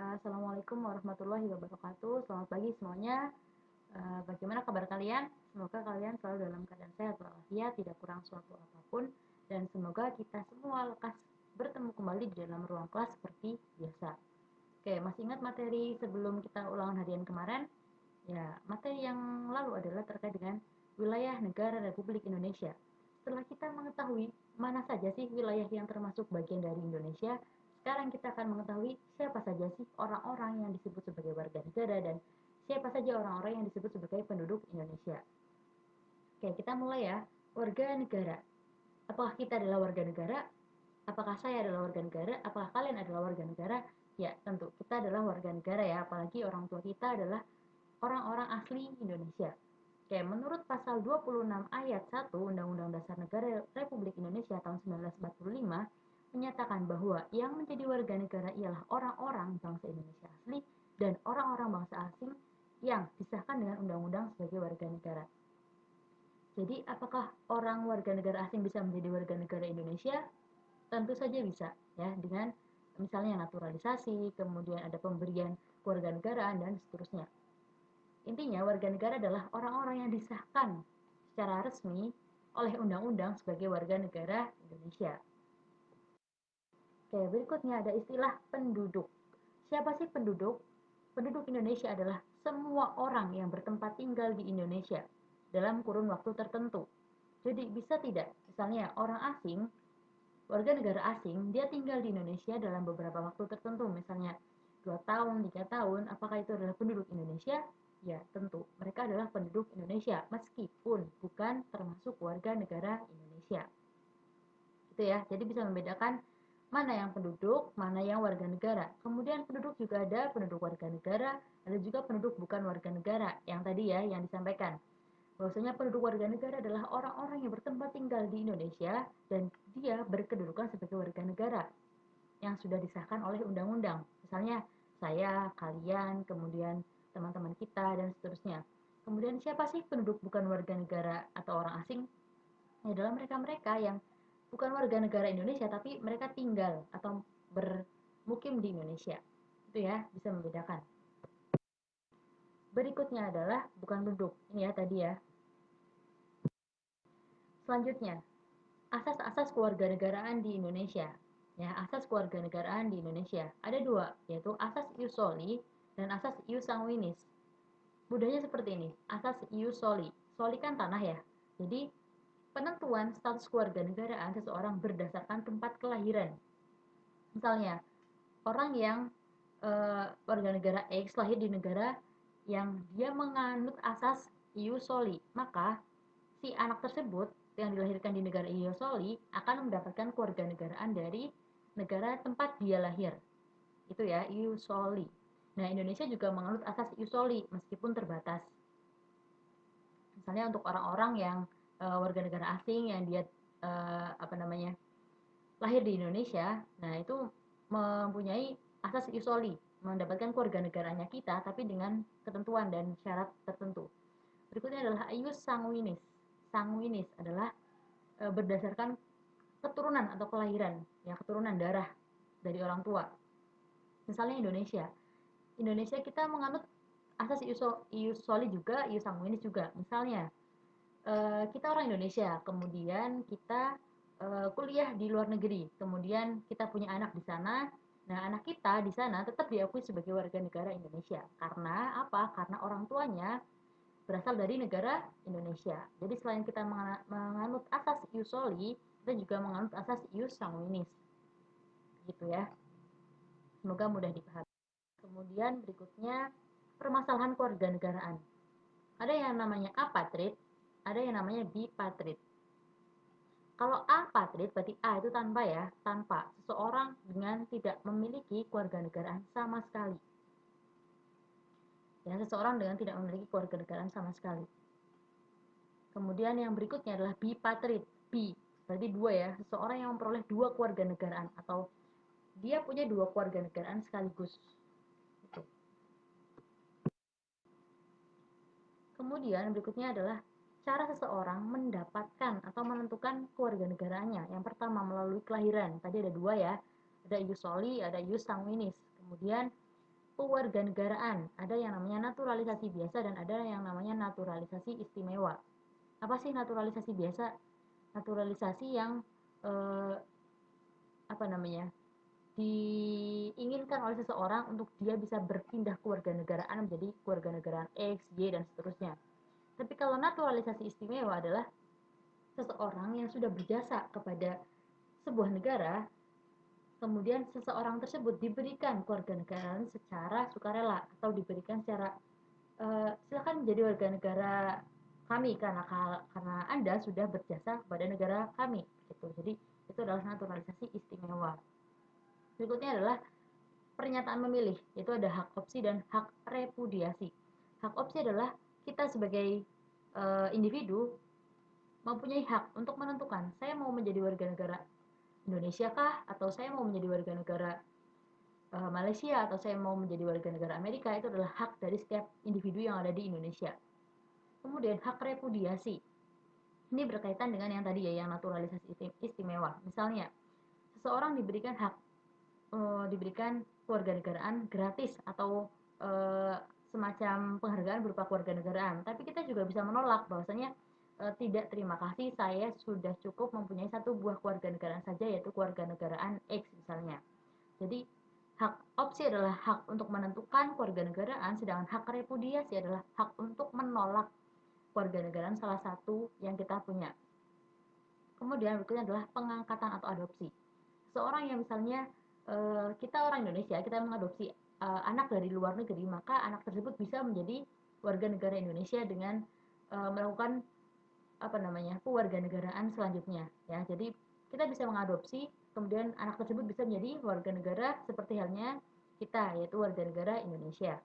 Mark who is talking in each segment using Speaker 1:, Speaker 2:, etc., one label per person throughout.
Speaker 1: Assalamualaikum warahmatullahi wabarakatuh. Selamat pagi semuanya. Bagaimana kabar kalian? Semoga kalian selalu dalam keadaan sehat walafiat, tidak kurang suatu apapun, dan semoga kita semua lekas bertemu kembali di dalam ruang kelas seperti biasa. Oke, masih ingat materi sebelum kita ulangan harian kemarin? Ya, materi yang lalu adalah terkait dengan wilayah negara Republik Indonesia. Setelah kita mengetahui mana saja sih wilayah yang termasuk bagian dari Indonesia, sekarang kita akan mengetahui siapa saja sih orang-orang yang disebut sebagai warga negara dan siapa saja orang-orang yang disebut sebagai penduduk Indonesia. Oke, kita mulai ya. Warga negara. Apakah kita adalah warga negara? Apakah saya adalah warga negara? Apakah kalian adalah warga negara? Ya, tentu. Kita adalah warga negara ya, apalagi orang tua kita adalah orang-orang asli Indonesia. Oke, menurut pasal 26 ayat 1 Undang-Undang Dasar Negara Republik Indonesia tahun 1945 menyatakan bahwa yang menjadi warga negara ialah orang-orang bangsa Indonesia asli dan orang-orang bangsa asing yang disahkan dengan undang-undang sebagai warga negara. Jadi, apakah orang warga negara asing bisa menjadi warga negara Indonesia? Tentu saja bisa, ya, dengan misalnya naturalisasi, kemudian ada pemberian kewarganegaraan dan seterusnya. Intinya, warga negara adalah orang-orang yang disahkan secara resmi oleh undang-undang sebagai warga negara Indonesia. Oke, berikutnya ada istilah penduduk. Siapa sih penduduk? Penduduk Indonesia adalah semua orang yang bertempat tinggal di Indonesia dalam kurun waktu tertentu. Jadi bisa tidak, misalnya orang asing, warga negara asing, dia tinggal di Indonesia dalam beberapa waktu tertentu, misalnya 2 tahun, 3 tahun, apakah itu adalah penduduk Indonesia? Ya, tentu. Mereka adalah penduduk Indonesia, meskipun bukan termasuk warga negara Indonesia. Itu ya, jadi bisa membedakan mana yang penduduk, mana yang warga negara. Kemudian penduduk juga ada penduduk warga negara, ada juga penduduk bukan warga negara, yang tadi ya, yang disampaikan. Bahwasanya penduduk warga negara adalah orang-orang yang bertempat tinggal di Indonesia dan dia berkedudukan sebagai warga negara yang sudah disahkan oleh undang-undang. Misalnya saya, kalian, kemudian teman-teman kita dan seterusnya. Kemudian siapa sih penduduk bukan warga negara atau orang asing? Ya, adalah mereka-mereka yang bukan warga negara Indonesia tapi mereka tinggal atau bermukim di Indonesia. Itu ya, bisa membedakan. Berikutnya adalah bukan penduduk. Ini ya tadi ya. Selanjutnya, asas-asas kewarganegaraan di Indonesia. Ya, asas kewarganegaraan di Indonesia. Ada dua, yaitu asas ius soli dan asas ius sanguinis. Mudahnya seperti ini, asas ius soli. Soli kan tanah ya. Jadi, penentuan status kewarganegaraan seseorang berdasarkan tempat kelahiran. Misalnya, orang yang warga negara X lahir di negara yang dia menganut asas ius soli, maka si anak tersebut yang dilahirkan di negara ius soli akan mendapatkan kewarganegaraan dari negara tempat dia lahir. Itu ya, ius soli. Nah, Indonesia juga menganut asas ius soli meskipun terbatas. Misalnya untuk orang-orang yang warga negara asing yang dia lahir di Indonesia, nah itu mempunyai asas ius soli, mendapatkan kewarganegaraannya kita tapi dengan ketentuan dan syarat tertentu. Berikutnya adalah ius sanguinis. Sanguinis adalah berdasarkan keturunan atau kelahiran, ya, keturunan darah dari orang tua. Misalnya Indonesia. Indonesia kita menganut asas ius soli juga, ius sanguinis juga. Misalnya kita orang Indonesia, kemudian kita kuliah di luar negeri, kemudian kita punya anak di sana. Nah, anak kita di sana tetap diakui sebagai warga negara Indonesia. Karena apa? Karena orang tuanya berasal dari negara Indonesia. Jadi selain kita menganut asas ius soli, kita juga menganut asas ius sanguinis. Gitu ya. Semoga mudah dipahami. Kemudian berikutnya permasalahan kewarganegaraan. Ada yang namanya apatrid, ada yang namanya bipatrid. Kalau apatrid berarti A itu tanpa ya, tanpa seseorang dengan tidak memiliki kewarganegaraan sama sekali. Ya, seseorang dengan tidak memiliki kewarganegaraan sama sekali. Kemudian yang berikutnya adalah bipatrid. B berarti dua ya, seseorang yang memperoleh dua kewarganegaraan atau dia punya dua kewarganegaraan sekaligus. Gitu. Kemudian berikutnya adalah cara seseorang mendapatkan atau menentukan kewarganegaraannya. Yang pertama melalui kelahiran. Tadi ada dua ya, ada ius soli, ada ius sanguinis. Kemudian kewarganegaraan. Ada yang namanya naturalisasi biasa dan ada yang namanya naturalisasi istimewa. Apa sih naturalisasi biasa? Naturalisasi yang eh, apa namanya? Diinginkan oleh seseorang untuk dia bisa berpindah kewarganegaraan menjadi kewarganegaraan X, Y, dan seterusnya. Tapi kalau naturalisasi istimewa adalah seseorang yang sudah berjasa kepada sebuah negara, kemudian seseorang tersebut diberikan kewarganegaraan secara sukarela atau diberikan secara silakan menjadi warga negara kami karena Anda sudah berjasa kepada negara kami gitu. Jadi itu adalah naturalisasi istimewa. Berikutnya adalah pernyataan memilih, yaitu ada hak opsi dan hak repudiasi. Hak opsi adalah kita sebagai individu mempunyai hak untuk menentukan saya mau menjadi warga negara Indonesia kah, atau saya mau menjadi warga negara Malaysia, atau saya mau menjadi warga negara Amerika. Itu adalah hak dari setiap individu yang ada di Indonesia. Kemudian hak repudiasi, ini berkaitan dengan yang tadi ya, yang naturalisasi istimewa. Misalnya seseorang diberikan hak diberikan kewarganegaraan gratis atau semacam penghargaan berupa kewarganegaraan, tapi kita juga bisa menolak bahwasanya tidak, terima kasih, saya sudah cukup mempunyai satu buah kewarganegaraan saja, yaitu kewarganegaraan X misalnya. Jadi hak opsi adalah hak untuk menentukan kewarganegaraan, sedangkan hak repudiasi adalah hak untuk menolak kewarganegaraan salah satu yang kita punya. Kemudian berikutnya adalah pengangkatan atau adopsi. Seorang yang misalnya kita orang Indonesia, kita mengadopsi anak dari luar negeri, maka anak tersebut bisa menjadi warga negara Indonesia dengan melakukan apa namanya, kewarganegaraan selanjutnya ya. Jadi kita bisa mengadopsi, kemudian anak tersebut bisa menjadi warga negara seperti halnya kita, yaitu warga negara Indonesia.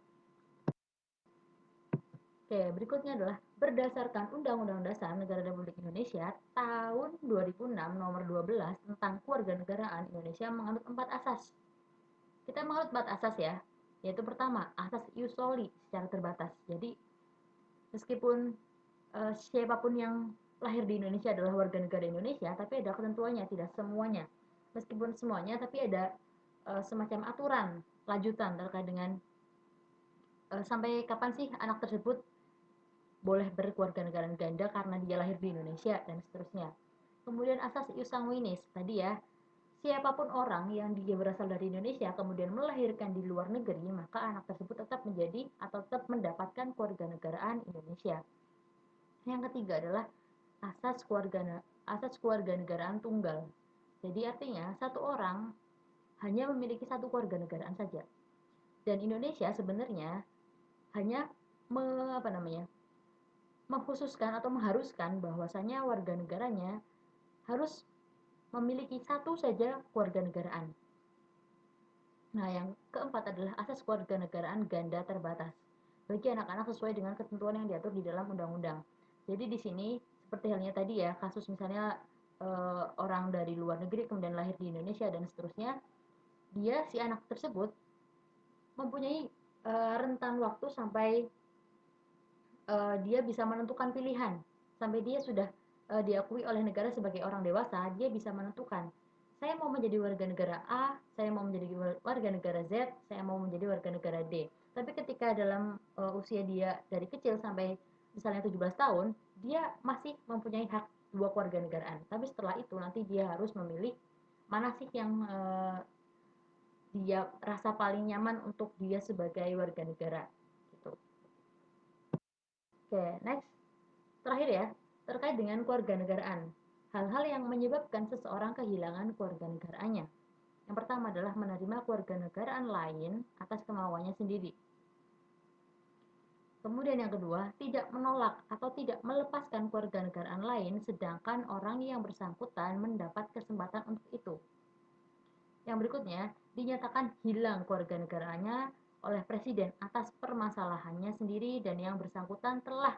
Speaker 1: Oke, berikutnya adalah berdasarkan Undang-Undang Dasar Negara Republik Indonesia tahun 2006 nomor 12 tentang kewarganegaraan, Indonesia menganut 4 asas. Kita menganut 4 asas ya, yaitu pertama, asas ius soli secara terbatas. Jadi meskipun siapapun yang lahir di Indonesia adalah warga negara Indonesia, tapi ada ketentuannya, tidak semuanya. Meskipun semuanya, tapi ada semacam aturan lanjutan terkait dengan sampai kapan sih anak tersebut boleh berkewarganegaraan ganda karena dia lahir di Indonesia dan seterusnya. Kemudian asas ius sanguinis tadi ya, siapapun orang yang dia berasal dari Indonesia kemudian melahirkan di luar negeri, maka anak tersebut tetap menjadi atau tetap mendapatkan kewarganegaraan Indonesia. Yang ketiga adalah asas kewarganegaraan tunggal. Jadi artinya satu orang hanya memiliki satu kewarganegaraan saja. Dan Indonesia sebenarnya hanya mengkhususkan atau mengharuskan bahwasanya warga negaranya harus memiliki satu saja kewarganegaraan. Nah, yang keempat adalah asas kewarganegaraan ganda terbatas bagi anak-anak sesuai dengan ketentuan yang diatur di dalam undang-undang. Jadi di sini seperti halnya tadi ya, kasus misalnya orang dari luar negeri kemudian lahir di Indonesia dan seterusnya, si anak tersebut mempunyai rentan waktu sampai dia bisa menentukan pilihan, sampai dia sudah diakui oleh negara sebagai orang dewasa, dia bisa menentukan saya mau menjadi warga negara A, saya mau menjadi warga negara Z, saya mau menjadi warga negara D. Tapi ketika dalam usia dia dari kecil sampai misalnya 17 tahun, dia masih mempunyai hak dua kewarganegaraan. Tapi setelah itu nanti dia harus memilih mana sih yang dia rasa paling nyaman untuk dia sebagai warga negara gitu. Oke, next. Terakhir ya, terkait dengan kewarganegaraan. Hal-hal yang menyebabkan seseorang kehilangan kewarganegaraannya. Yang pertama adalah menerima kewarganegaraan lain atas kemauannya sendiri. Kemudian yang kedua, tidak menolak atau tidak melepaskan kewarganegaraan lain sedangkan orang yang bersangkutan mendapat kesempatan untuk itu. Yang berikutnya, dinyatakan hilang kewarganegaraannya oleh presiden atas permasalahannya sendiri dan yang bersangkutan telah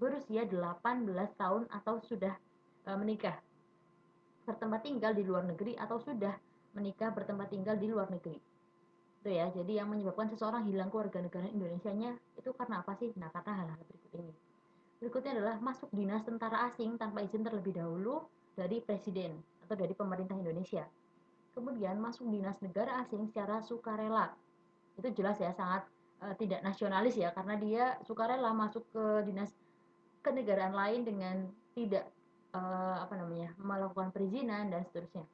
Speaker 1: berusia 18 tahun atau sudah menikah, bertempat tinggal di luar negeri atau sudah menikah bertempat tinggal di luar negeri. Itu ya, jadi yang menyebabkan seseorang hilang kewarganegaraan Indonesianya itu karena apa sih? Nah, karena hal-hal berikut ini. Berikutnya adalah masuk dinas tentara asing tanpa izin terlebih dahulu dari presiden atau dari pemerintah Indonesia. Kemudian masuk dinas negara asing secara sukarela. itu jelas ya sangat tidak nasionalis ya, karena dia sukarela masuk ke dinas kenegaraan lain dengan tidak melakukan perizinan dan seterusnya.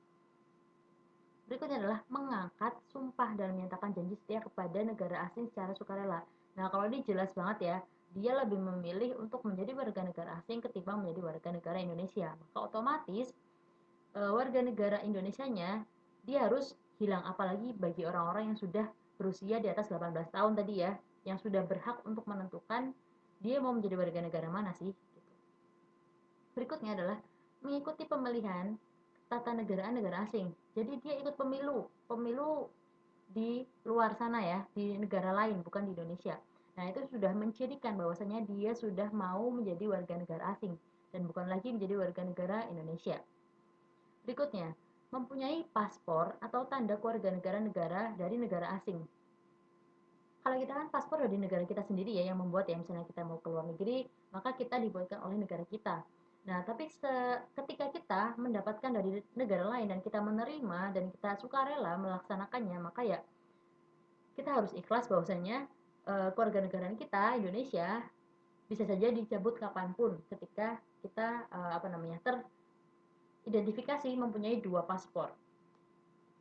Speaker 1: Berikutnya adalah mengangkat sumpah dan menyatakan janji setia kepada negara asing secara sukarela. Nah, kalau ini jelas banget ya, dia lebih memilih untuk menjadi warga negara asing ketimbang menjadi warga negara Indonesia. Maka otomatis warga negara Indonesianya dia harus hilang, apalagi bagi orang-orang yang sudah berusia di atas 18 tahun tadi ya, yang sudah berhak untuk menentukan dia mau menjadi warga negara mana sih. Berikutnya adalah mengikuti pemilihan tata negaraan negara asing. Jadi dia ikut pemilu di luar sana ya, di negara lain bukan di Indonesia. Nah, itu sudah mencirikan bahwasanya dia sudah mau menjadi warga negara asing dan bukan lagi menjadi warga negara Indonesia. Berikutnya, mempunyai paspor atau tanda kewarganegaraan negara dari negara asing. Kalau kita kan paspor dari negara kita sendiri ya yang membuat ya, misalnya kita mau ke luar negeri, maka kita dibuatkan oleh negara kita. Nah, tapi ketika kita mendapatkan dari negara lain dan kita menerima dan kita sukarela melaksanakannya, maka ya kita harus ikhlas bahwasanya kewarganegaraan kita Indonesia bisa saja dicabut kapanpun ketika kita teridentifikasi mempunyai 2 paspor.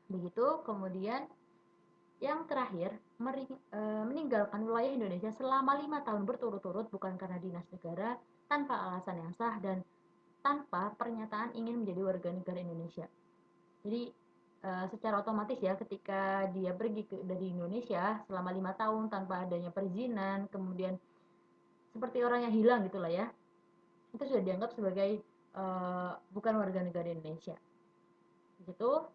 Speaker 1: Begitu, kemudian yang terakhir, meninggalkan wilayah Indonesia selama 5 tahun berturut-turut bukan karena dinas negara, tanpa alasan yang sah, dan tanpa pernyataan ingin menjadi warga negara Indonesia. Jadi secara otomatis ya, ketika dia pergi dari Indonesia selama 5 tahun tanpa adanya perizinan, kemudian seperti orang yang hilang gitulah ya, itu sudah dianggap sebagai bukan warga negara Indonesia. Begitu.